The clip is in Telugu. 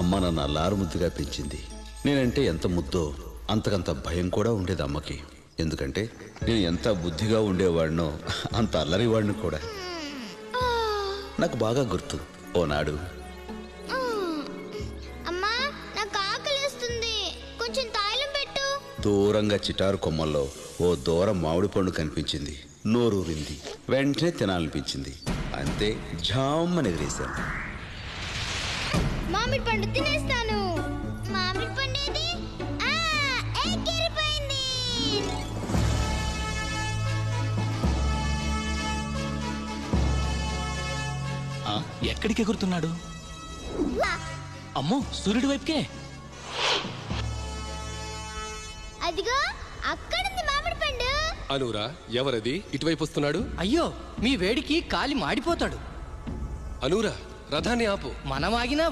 అమ్మ నన్ను అల్లారు ముద్దుగా పెంచింది. నేనంటే ఎంత ముద్దో అంతకంత భయం కూడా ఉండేది అమ్మకి. ఎందుకంటే నేను ఎంత బుద్ధిగా ఉండేవాడినో అంత అల్లరివాడిని కూడా. నాకు బాగా గుర్తు, ఓనాడు అమ్మా నాకు ఆకలిస్తుంది, కొంచెం తాయిలం పెట్టు. దూరంగా చిటారు కొమ్మల్లో ఓ దూరం మామిడి పండు కనిపించింది. నోరూరింది, వెంటనే తినాలనిపించింది. అంతే, ఝామ్మని ఎగిరేశాను. మామిడి పండు తినేస్తాను. మామిడి పండు ఏది? ఎగిరిపోయింది. ఎక్కడికి ఎగురుతున్నాడు? అమ్మో, సూర్యుడి వైపుకే. అదిగో అక్కడుంది మామిడి పండు. అనూరా, ఎవరది ఇటువైపు వస్తున్నాడు? అయ్యో, మీ వేడికి కాలి మాడిపోతాడు. అనూరా, రథాన్ని ఆపు. మనం ఆగినా